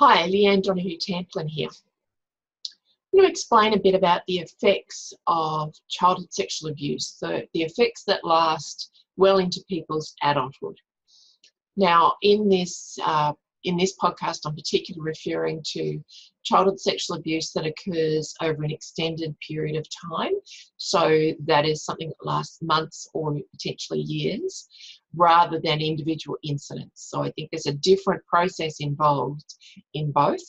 Hi, Leanne Donohue-Tamplin here. I'm going to explain a bit about the effects of childhood sexual abuse, the effects that last well into people's adulthood. Now, in this podcast, I'm particularly referring to childhood sexual abuse that occurs over an extended period of time. So that is something that lasts months or potentially years, rather than individual incidents. So I think there's a different process involved in both.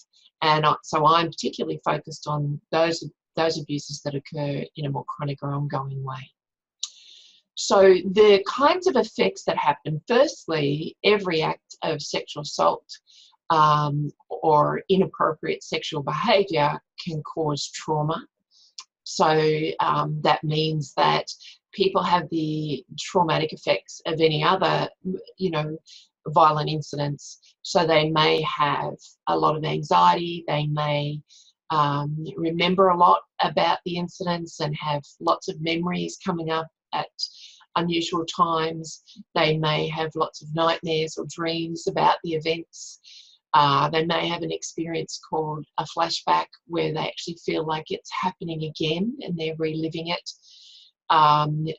And so I'm particularly focused on those abuses that occur in a more chronic or ongoing way. So the kinds of effects that happen, firstly, every act of sexual assault or inappropriate sexual behaviour can cause trauma. So that means that people have the traumatic effects of any other, violent incidents. So they may have a lot of anxiety, they may remember a lot about the incidents and have lots of memories coming up at unusual times. They may have lots of nightmares or dreams about the events. They may have an experience called a flashback where they actually feel like it's happening again and they're reliving it.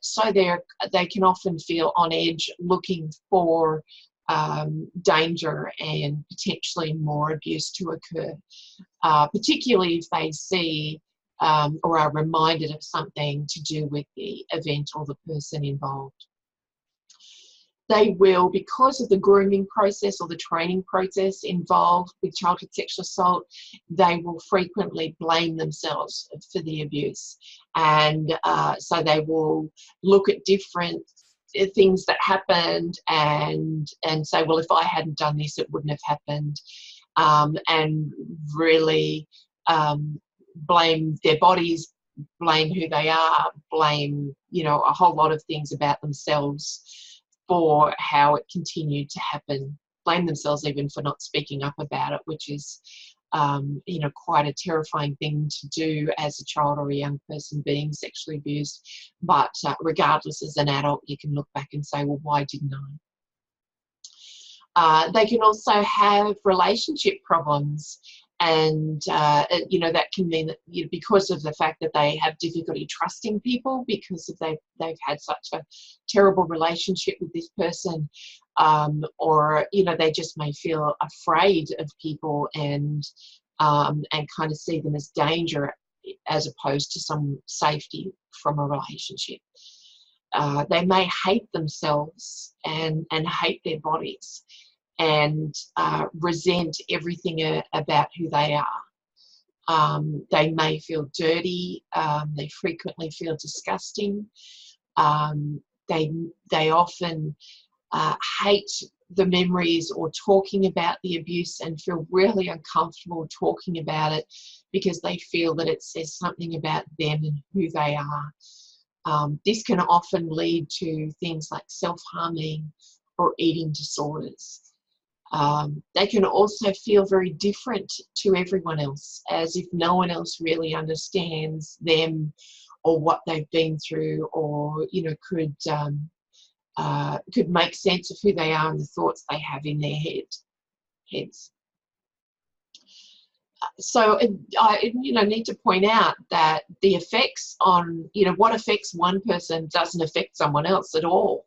So they can often feel on edge, looking for danger and potentially more abuse to occur, particularly if they see or are reminded of something to do with the event or the person involved. They will, because of the grooming process or the training process involved with childhood sexual assault, they will frequently blame themselves for the abuse. And so they will look at different things that happened and say, well, if I hadn't done this, it wouldn't have happened. And really blame their bodies, blame who they are, blame, a whole lot of things about themselves for how it continued to happen. Blame themselves even for not speaking up about it, which is, quite a terrifying thing to do as a child or a young person being sexually abused. But regardless, as an adult, you can look back and say, well, why didn't I? They can also have relationship problems. And, that can mean that because of the fact that they have difficulty trusting people because they've had such a terrible relationship with this person, or, they just may feel afraid of people and kind of see them as danger as opposed to some safety from a relationship. They may hate themselves and hate their bodies and resent everything about who they are. They may feel dirty. They frequently feel disgusting. They often hate the memories or talking about the abuse and feel really uncomfortable talking about it because they feel that it says something about them and who they are. This can often lead to things like self-harming or eating disorders. They can also feel very different to everyone else, as if no one else really understands them or what they've been through, or could make sense of who they are and the thoughts they have in their heads. So I need to point out that the effects on, what affects one person doesn't affect someone else at all.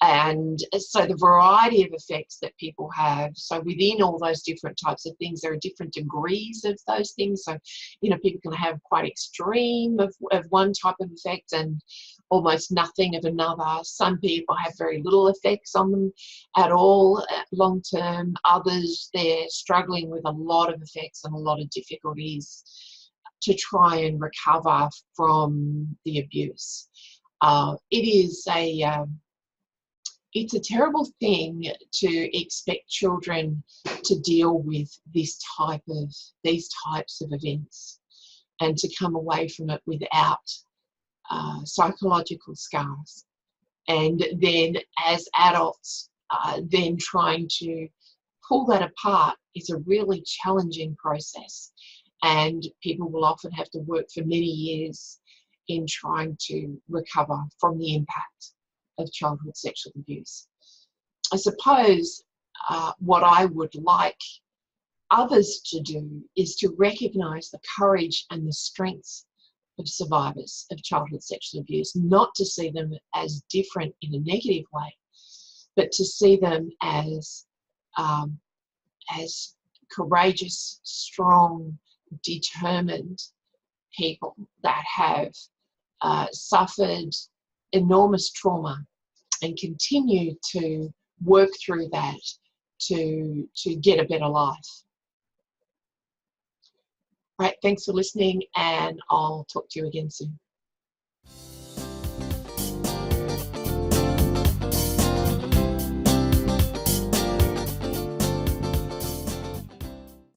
And so the variety of effects that people have, so within all those different types of things, there are different degrees of those things. So, people can have quite extreme of one type of effect and almost nothing of another. Some people have very little effects on them at all long term. Others, they're struggling with a lot of effects and a lot of difficulties to try and recover from the abuse. It's a terrible thing to expect children to deal with these types of events and to come away from it without psychological scars. And then as adults, then trying to pull that apart is a really challenging process. And people will often have to work for many years in trying to recover from the impact of childhood sexual abuse. I suppose what I would like others to do is to recognise the courage and the strengths of survivors of childhood sexual abuse, not to see them as different in a negative way, but to see them as courageous, strong, determined people that have suffered enormous trauma and continue to work through that to get a better life. Right, thanks for listening, and I'll talk to you again soon.